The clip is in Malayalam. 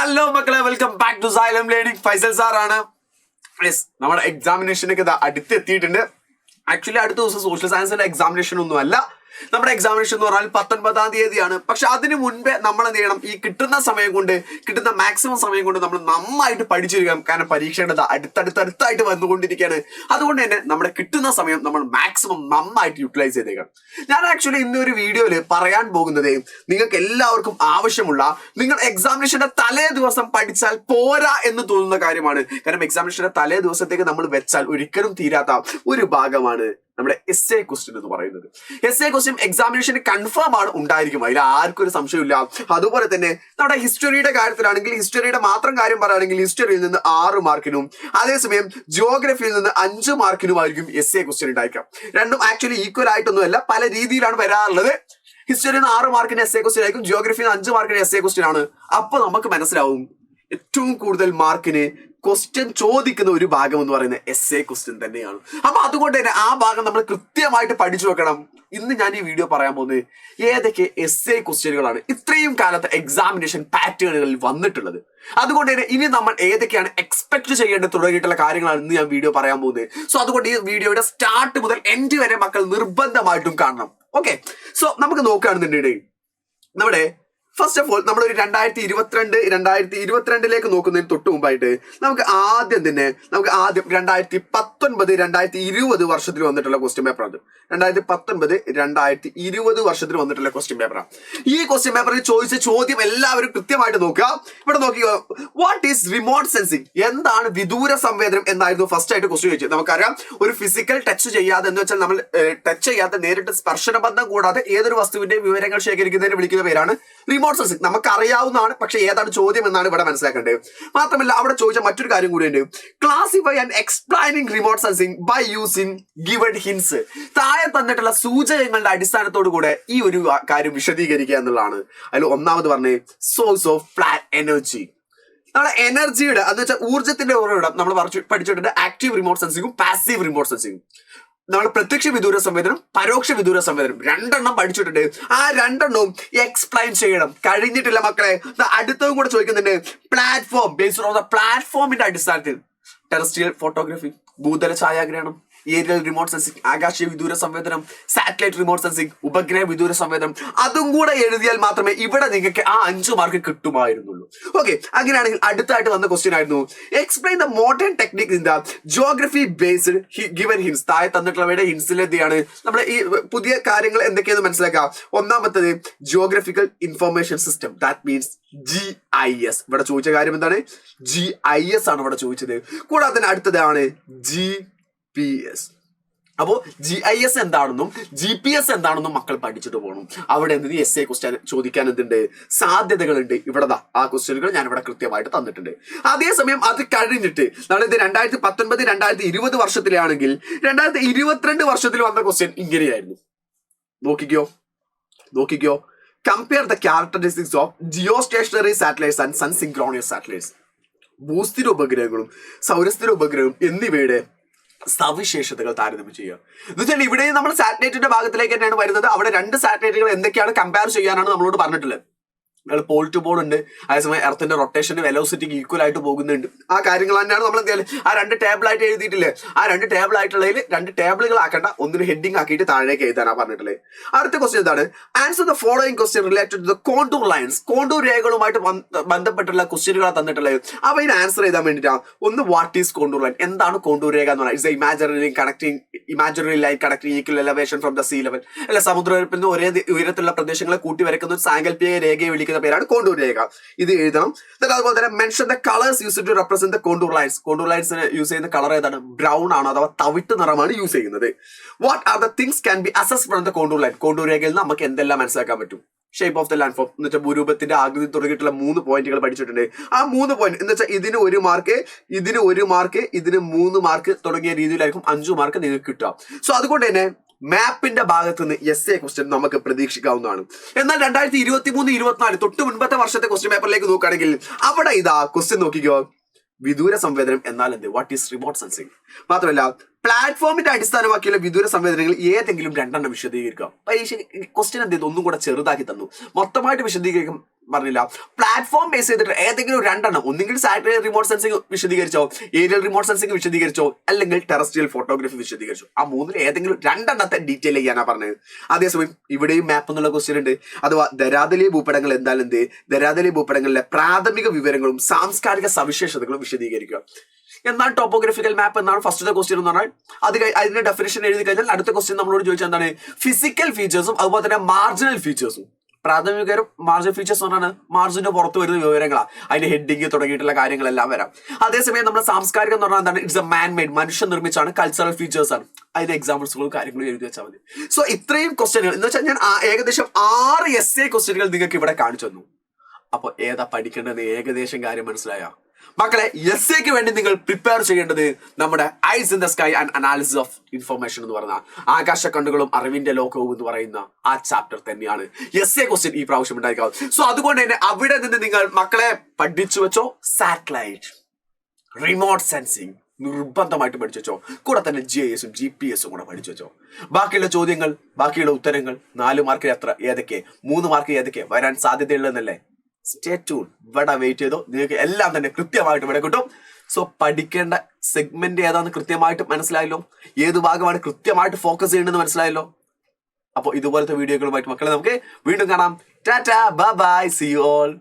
ഹലോ മക്കളെ, welcome back to Xylem learning. Faisal സാറാണ്. യെസ്, നമ്മുടെ എക്സാമിനേഷനൊക്കെ അടുത്തെത്തിയിട്ടുണ്ട്. ആക്ച്വലി അടുത്ത ദിവസം സോഷ്യൽ സയൻസിന്റെ എക്സാമിനേഷൻ ഒന്നും അല്ല. നമ്മുടെ എക്സാമിനേഷൻ എന്ന് പറഞ്ഞാൽ 19-ാം തീയതിയാണ്. പക്ഷെ അതിന് മുൻപേ നമ്മൾ എന്ത് ചെയ്യണം, ഈ കിട്ടുന്ന മാക്സിമം സമയം കൊണ്ട് നമ്മൾ നന്നായിട്ട് പഠിച്ചിരിക്കണം. കാരണം പരീക്ഷയുടെ അടുത്തടുത്തായിട്ട് വന്നുകൊണ്ടിരിക്കുകയാണ്. അതുകൊണ്ട് തന്നെ നമ്മുടെ കിട്ടുന്ന സമയം നമ്മൾ മാക്സിമം നന്നായിട്ട് യൂട്ടിലൈസ് ചെയ്തേക്കണം. ഞാൻ ആക്ച്വലി ഇന്നൊരു വീഡിയോയിൽ പറയാൻ പോകുന്നത് നിങ്ങൾക്ക് എല്ലാവർക്കും ആവശ്യമുള്ള, നിങ്ങൾ എക്സാമിനേഷന്റെ തലേ ദിവസം പഠിച്ചാൽ പോരാ എന്ന് തോന്നുന്ന കാര്യമാണ്. കാരണം എക്സാമിനേഷന്റെ തലേ ദിവസത്തേക്ക് നമ്മൾ വെച്ചാൽ ഒരിക്കലും തീരാത്ത ഒരു ഭാഗമാണ് നമ്മുടെ എസ്എ ക്വസ്റ്റ്യൻ എന്ന് പറയുന്നത്. എസ്എ ക്വസ്റ്റ്യൻ എക്സാമിനേഷന് കൺഫേം ആണ് ഉണ്ടായിരിക്കും, അതിൽ ആർക്കും ഒരു സംശയമില്ല. അതുപോലെ തന്നെ നമ്മുടെ ഹിസ്റ്ററിയുടെ കാര്യത്തിലാണെങ്കിൽ, ഹിസ്റ്ററിയുടെ മാത്രം കാര്യം പറയുകയാണെങ്കിൽ ഹിസ്റ്ററിയിൽ നിന്ന് 6 മാർക്കിനും അതേസമയം ജിയോഗ്രഫിയിൽ നിന്ന് 5 മാർക്കിനുമായിരിക്കും എസ്എ ക്വസ്റ്റ്യൻ ഉണ്ടായിരിക്കാം. രണ്ടും ആക്ച്വലി ഈക്വൽ ആയിട്ടൊന്നുമല്ല, പല രീതിയിലാണ് വരാറുള്ളത്. ഹിസ്റ്ററിയിൽ നിന്ന് 6 മാർക്കിന് എസ്എ ക്വസ്റ്റ്യൻ ആയിരിക്കും, ജിയോഗ്രഫിയിൽ നിന്ന് 5 മാർക്കിന് എസ്എ ക്വസ്റ്റ്യൻ ആണ്. അപ്പൊ നമുക്ക് മനസ്സിലാവും ഏറ്റവും കൂടുതൽ മാർക്കിന് ക്വസ്റ്റ്യൻ ചോദിക്കുന്ന ഒരു ഭാഗം എന്ന് പറയുന്നത് എസ്എ ക്വസ്റ്റ്യൻ തന്നെയാണ്. അപ്പൊ അതുകൊണ്ട് തന്നെ ആ ഭാഗം നമ്മൾ കൃത്യമായിട്ട് പഠിച്ചു വെക്കണം. ഇന്ന് ഞാൻ ഈ വീഡിയോ പറയാൻ പോകുന്നത് ഏതൊക്കെ എസ്എ ക്വസ്റ്റ്യനുകളാണ് ഇത്രയും കാലത്ത് എക്സാമിനേഷൻ പാറ്റേണുകളിൽ വന്നിട്ടുള്ളത്. അതുകൊണ്ട് തന്നെ ഇനി നമ്മൾ ഏതൊക്കെയാണ് എക്സ്പെക്ട് ചെയ്യേണ്ടത് തുടങ്ങിയിട്ടുള്ള കാര്യങ്ങളാണ് ഇന്ന് ഞാൻ വീഡിയോ പറയാൻ പോകുന്നത്. സോ അതുകൊണ്ട് ഈ വീഡിയോയുടെ സ്റ്റാർട്ട് മുതൽ എൻഡ് വരെ മക്കൾ നിർബന്ധമായിട്ടും കാണണം. ഓക്കെ, സോ നമുക്ക് നോക്കുകയാണെന്നുണ്ടെങ്കിൽ നമ്മുടെ ഫസ്റ്റ് ഓഫ് ഓൾ നമ്മളൊരു 2022 നോക്കുന്നതിന് തൊട്ട് മുമ്പായിട്ട് നമുക്ക് ആദ്യം 2019-2020 വർഷത്തിൽ വന്നിട്ടുള്ള ക്വസ്റ്റ്യൻ പേപ്പറാണ്. 2019-2020 വർഷത്തിൽ വന്നിട്ടുള്ള ക്വസ്റ്റ്യൻ പേപ്പറാണ്. ഈ ക്വസ്റ്റ്യൻ പേപ്പറിൽ ചോദിച്ച ചോദ്യം എല്ലാവരും കൃത്യമായിട്ട് നോക്കുക. ഇവിടെ നോക്കിയോ, വാട്ട് ഈസ് റിമോട്ട് സെൻസിങ്, എന്താണ് വിദൂര സംവേദനം എന്നായിരുന്നു ഫസ്റ്റ് ആയിട്ട് ക്വസ്റ്റ്യൻ ചോദിച്ചത്. നമുക്കറിയാം, ഒരു ഫിസിക്കൽ ടച്ച് ചെയ്യാതെ, എന്ന് വെച്ചാൽ നമ്മൾ ടച്ച് ചെയ്യാത്ത നേരിട്ട് സ്പർശന ബന്ധം കൂടാതെ ഏതൊരു വസ്തുവിന്റെ വിവരങ്ങൾ ശേഖരിക്കുന്നതിന് വിളിക്കുന്ന പേരാണ് റിമോട്ട് സെൻസിങ്. നമുക്ക് അറിയാവുന്നതാണ്, പക്ഷെ ഏതാണ് ചോദ്യം എന്നാണ് ഇവിടെ മനസ്സിലാക്കേണ്ടത്. മാത്രമല്ല അവിടെ ചോദിച്ച മറ്റൊരു കാര്യം കൂടിയുണ്ട്, classify and explaining remote sensing by using given hints. താഴെ തന്നിട്ടുള്ള സൂചകങ്ങളുടെ അടിസ്ഥാനത്തോടു കൂടെ ഈ ഒരു കാര്യം വിശദീകരിക്കുക എന്നുള്ളതാണ്. അതിൽ ഒന്നാമത് പറഞ്ഞത് സോഴ്സ് ഓഫ് ഫ്ലാറ്റ് എനർജി. നമ്മുടെ എനർജിയുടെ, എന്ന് വെച്ചാൽ ഊർജ്ജത്തിന്റെ ഉറവിടം നമ്മൾ പഠിച്ചിട്ടുണ്ട് ആക്റ്റീവ് റിമോട്ട് സെൻസിങ്ങും പാസീവ് റിമോട്ട് സെൻസിങ്ങും. നമ്മൾ പ്രത്യക്ഷ വിദൂര സംവേദനം, പരോക്ഷ വിദൂര സംവേദനം, 2 പഠിച്ചിട്ടുണ്ട്. ആ 2 എക്സ്പ്ലെയിൻ ചെയ്യണം. കഴിഞ്ഞിട്ടില്ല മക്കളെ, അടുത്തതും കൂടെ ചോദിക്കുന്നുണ്ട്. പ്ലാറ്റ്ഫോം, ബേസ്ഡ് ഓൺ ദ പ്ലാറ്റ്ഫോമിന്റെ അടിസ്ഥാനത്തിൽ ടെറസ്ട്രിയൽ ഫോട്ടോഗ്രാഫി, ഭൂതല ഛായാഗ്രഹണം, ഏരിയൽ റിമോട്ട് സെൻസിങ്, ആകാശീയ വിദൂര സംവേദനം, സാറ്റലൈറ്റ് റിമോട്ട് സെൻസിങ്, ഉപഗ്രഹ വിദൂര സംവേദനം, അതും കൂടെ എഴുതിയാൽ മാത്രമേ ഇവിടെ നിങ്ങൾക്ക് ആ 5 മാർക്ക് കിട്ടുമായിരുന്നുള്ളൂ. ഓക്കെ, അങ്ങനെയാണെങ്കിൽ അടുത്തായിട്ട് വന്ന ക്വസ്റ്റ്യൻ ആയിരുന്നു, explain the modern technique in the geography based given hints. താഴെ തന്നിട്ടുള്ളവയുടെ ഹിൻസിൽ എന്താണ് നമ്മൾ ഈ പുതിയ കാര്യങ്ങൾ എന്തൊക്കെയെന്ന് മനസ്സിലാക്കാം. ഒന്നാമത്തത് geographical information system, that means GIS. ഇവിടെ ചോദിച്ച കാര്യം എന്താണ്? GIS ആണ് ഇവിടെ ചോദിച്ചത്. കൂടാതെ തന്നെ അടുത്തതാണ് GPS. അപ്പോൾ GIS എന്താണെന്നും GPS എന്താണെന്നും മക്കൾ പഠിച്ചിട്ട് പോകണം. അവിടെ എന്ത് എസ്എ ക്വസ്റ്റ്യൻ ചോദിക്കാൻ എന്തുണ്ട്, സാധ്യതകളുണ്ട്. ഇവിടെ ആ ക്വസ്റ്റ്യനുകൾ ഞാൻ ഇവിടെ കൃത്യമായിട്ട് തന്നിട്ടുണ്ട്. അതേസമയം അത് കഴിഞ്ഞിട്ട് നമ്മളിത് 2019-2020 വർഷത്തിലാണെങ്കിൽ 2022 വർഷത്തിൽ വന്ന ക്വസ്റ്റ്യൻ ഇങ്ങനെയായിരുന്നു. നോക്കിക്കോ, compare the characteristics of geostationary satellites and sun synchronous satellites. ഭൂസ്ഥിര ഉപഗ്രഹങ്ങളും സൗരസ്ഥിര ഉപഗ്രഹവും എന്നിവയുടെ സവിശേഷതകൾ താരതമ്യം ചെയ്യുക. എന്ന് വെച്ചാൽ ഇവിടെ നമ്മൾ സാറ്റലൈറ്റിന്റെ ഭാഗത്തിലേക്ക് തന്നെയാണ് വരുന്നത്. അവിടെ 2 സാറ്റലൈറ്റുകൾ എന്തൊക്കെയാണ് കമ്പയർ ചെയ്യാനാണ് നമ്മളോട് പറഞ്ഞിട്ടുള്ളത്. പോൾ ടു പോൾ ഉണ്ട്, അതേസമയം എർത്തിന്റെ റൊട്ടേഷന് വെലോസിറ്റിക്ക് ഈക്വൽ ആയിട്ട് പോകുന്നുണ്ട്. ആ കാര്യങ്ങൾ തന്നെയാണ് നമ്മൾ എന്ത് ചെയ്യാൻ ആ 2 ടേബിളായിട്ട് എഴുതിയിട്ടില്ലേ. ആ 2 ടേബിളായിട്ടുള്ളതിൽ 2 ടേബിളുകൾ ആക്കേണ്ട, ഒന്നിന് ഹെഡിങ് ആക്കിയിട്ട് താഴേക്ക് എഴുതാനാണ് പറഞ്ഞിട്ടുള്ളത്. അടുത്ത ക്വസ്റ്റ്യൻ എന്താണ്, answer the following question related to the contour lines. Contour രേഖകളുമായിട്ട് ബന്ധപ്പെട്ടുള്ള ക്വസ്റ്റ്യനുകളാണ് തന്നിട്ടുള്ളത്. അപ്പോൾ ഇതിന് ആൻസർ ചെയ്താൻ വേണ്ടിയിട്ടാണ്. ഒന്ന്, വാട്ട് ഈസ് കോണ്ടൂർ ലൈൻ, എന്താണ് കോണ്ടൂർ രേഖ എന്ന് പറയുന്നത്? It's imaginary line connecting equal elevation from the sea level. അല്ല, സമുദ്രനിരപ്പിൽ നിന്ന് ഒരേ ഉയരത്തിലുള്ള പ്രദേശങ്ങളെ കൂട്ടി വരയ്ക്കുന്ന ഒരു സാങ്കല്പിക രേഖയെ വിളിക്കുന്ന പേരാണ് കോണ്ടൂർ രേഖ. ഇത് എഴുതണം. അതുപോലെ തന്നെ mention the colours used to represent the contour lines. Contour ലൈൻസിന് യൂസ് ചെയ്യുന്ന കളർ ഏതാണ്? ബ്രൗൺ ആണ്, അഥവാ തവിട്ട് നിറമാണ് യൂസ് ചെയ്യുന്നത്. What are the things can be assessed from the contour line. Contour രേഖയിൽ നിന്ന് നമുക്ക് എന്തെല്ലാം മനസ്സിലാക്കാൻ പറ്റും? Shape of the landform, എന്ന് വെച്ചാൽ ഭൂരൂപത്തിന്റെ ആകൃതി തുടങ്ങിയിട്ടുള്ള 3 പോയിന്റുകൾ പഠിച്ചിട്ടുണ്ട്. ആ 3 പോയിന്റ് എന്ന് വെച്ചാൽ ഇതിന് 1 മാർക്ക്, ഇതിന് 1 മാർക്ക്, ഇതിന് 3 മാർക്ക് തുടങ്ങിയ രീതിയിലായിരിക്കും 5 മാർക്ക് നിങ്ങൾക്ക് കിട്ടുക. സോ അതുകൊണ്ട് തന്നെ മാപ്പിന്റെ ഭാഗത്ത് നിന്ന് എസ്എ ക്വസ്റ്റ്യൻ നമുക്ക് പ്രതീക്ഷിക്കാവുന്നതാണ്. എന്നാൽ 2023-24 തൊട്ട് മുൻപത്തെ വർഷത്തെ ക്വസ്റ്റ്യൻ പേപ്പറിലേക്ക് നോക്കുകയാണെങ്കിൽ അവിടെ ഇതാ ക്വസ്റ്റ്യൻ നോക്കിക്കോ, വിദൂര സംവേദനം എന്നാൽ എന്ത്, വാട്ട് ഈസ് റിമോട്ട് സെൻസിങ്. മാത്രമല്ല പ്ലാറ്റ്ഫോമിന്റെ അടിസ്ഥാനമാക്കിയുള്ള വിദൂര സംവേദനങ്ങൾ ഏതെങ്കിലും 2 വിശദീകരിക്കാം. പരീക്ഷ ക്വസ്റ്റ്യൻ എന്ത് ചെയ്തു, ഒന്നും കൂടെ ചെറുതാക്കി തന്നു. മൊത്തമായിട്ട് വിശദീകരിക്കും പറഞ്ഞില്ല. പ്ലാറ്റ്ഫോം ബേസ് ചെയ്തിട്ട് ഏതെങ്കിലും രണ്ടെണ്ണം, ഒന്നെങ്കിൽ സാറ്റലൈറ്റ് റിമോട്ട് സെൻസിങ് വിശദീകരിച്ചോ, ഏരിയൽ റിമോട്ട് സെൻസിങ് വിശദീകരിച്ചോ, അല്ലെങ്കിൽ ടെറസ്ട്രിയൽ ഫോട്ടോഗ്രാഫി വിശദീകരിച്ചോ. ആ മൂന്നിൽ ഏതെങ്കിലും രണ്ടെണ്ണത്തെ ഡീറ്റെയിൽ ചെയ്യാനാ പറഞ്ഞത്. അതേസമയം ഇവിടെയും മാപ്പ് എന്നുള്ള ക്വസ്റ്റ്യൻ ഉണ്ട്. അഥവാ ധരാതലീയ ഭൂപടങ്ങൾ എന്താണ്, ധരാതലീയ ഭൂപടങ്ങളിലെ പ്രാഥമിക വിവരങ്ങളും സാംസ്കാരിക സവിശേഷതകളും വിശദീകരിക്കുക. എന്താണ് ടോപ്പോഗ്രഫിക്കൽ മാപ്പ് എന്നാണ് ഫസ്റ്റത്തെ ക്വസ്റ്റ്യൻ എന്ന് പറഞ്ഞാൽ. അതിന്റെ ഡെഫിനേഷൻ എഴുതി കഴിഞ്ഞാൽ അടുത്ത ക്വസ്റ്റ്യൻ നമ്മളോട് ചോദിച്ചാൽ എന്താണ്, ഫിസിക്കൽ ഫീച്ചേഴ്സും അതുപോലെ തന്നെ മാർജിനൽ ഫീച്ചേഴ്സും. പ്രാഥമിക വിവരം, മാർജിനൽ ഫീച്ചേഴ്സ് എന്ന് പറഞ്ഞാൽ മാർജിന്റെ പുറത്ത് വരുന്ന വിവരങ്ങളാണ്, അതിന്റെ ഹെഡിങ് തുടങ്ങിയിട്ടുള്ള കാര്യങ്ങളെല്ലാം വരാം. അതേസമയം നമ്മുടെ സാംസ്കാരികം എന്ന് പറഞ്ഞാൽ എന്താണ്, ഇറ്റ്സ് എ മാൻ മെയ്ഡ്, മനുഷ്യൻ നിർമ്മിച്ചാണ്, കൾച്ചറൽ ഫീച്ചേഴ്സ് ആണ്. അതിന്റെ എക്സാമ്പിൾസുകളും കാര്യങ്ങളും എഴുതി വെച്ചാൽ മതി. സോ ഇത്രയും ക്വസ്റ്റ്യനുകൾ എന്ന് വെച്ചാൽ ഞാൻ ഏകദേശം 6 essay ക്വസ്റ്റ്യനുകൾ നിങ്ങൾക്ക് ഇവിടെ കാണിച്ചു തന്നു. അപ്പൊ ഏതാ പഠിക്കേണ്ടത് ഏകദേശം കാര്യം മനസ്സിലായ മക്കളെ? എസ്സേക്ക് വേണ്ടി നിങ്ങൾ പ്രിപ്പയർ ചെയ്യേണ്ടത് നമ്മുടെ eyes in the sky and analysis of information എന്ന് പറഞ്ഞ ആകാശ കണ്ണുകളും അറിവിന്റെ ലോകവും എന്ന് പറയുന്ന ആ ചാപ്റ്റർ തന്നെയാണ് എസ്സേ ക്വസ്റ്റ്യൻ ഈ പ്രാവശ്യം ഉണ്ടായിരിക്കാം. സോ അതുകൊണ്ട് തന്നെ അവിടെ നിന്ന് നിങ്ങൾ മക്കളെ പഠിച്ചു വെച്ചോ. സാറ്റലൈറ്റ്, റിമോട്ട് സെൻസിങ് നിർബന്ധമായിട്ട് പഠിച്ചു വെച്ചോ. കൂടെ തന്നെ GIS-ഉം GPS-ഉം കൂടെ പഠിച്ചു വെച്ചോ. ബാക്കിയുള്ള ചോദ്യങ്ങൾ, ബാക്കിയുള്ള ഉത്തരങ്ങൾ 4 മാർക്ക് എത്ര, ഏതൊക്കെ, 3 മാർക്ക് ഏതൊക്കെ വരാൻ സാധ്യതയുള്ളതെന്നല്ലേ. Stay tune. ഇവിടെ വെയിറ്റ് ചെയ്തോ, നിങ്ങൾക്ക് എല്ലാം തന്നെ കൃത്യമായിട്ട് ഇവിടെ കിട്ടും. സോ പഠിക്കേണ്ട സെഗ്മെന്റ് ഏതാണെന്ന് കൃത്യമായിട്ട് മനസ്സിലായല്ലോ, ഏത് ഭാഗമാണ് കൃത്യമായിട്ട് ഫോക്കസ് ചെയ്യേണ്ടതെന്ന് മനസ്സിലായല്ലോ. അപ്പോൾ ഇതുപോലത്തെ വീഡിയോകളുമായിട്ട് മക്കളെ നമുക്ക് വീണ്ടും കാണാം. Tata, bye bye, see you all.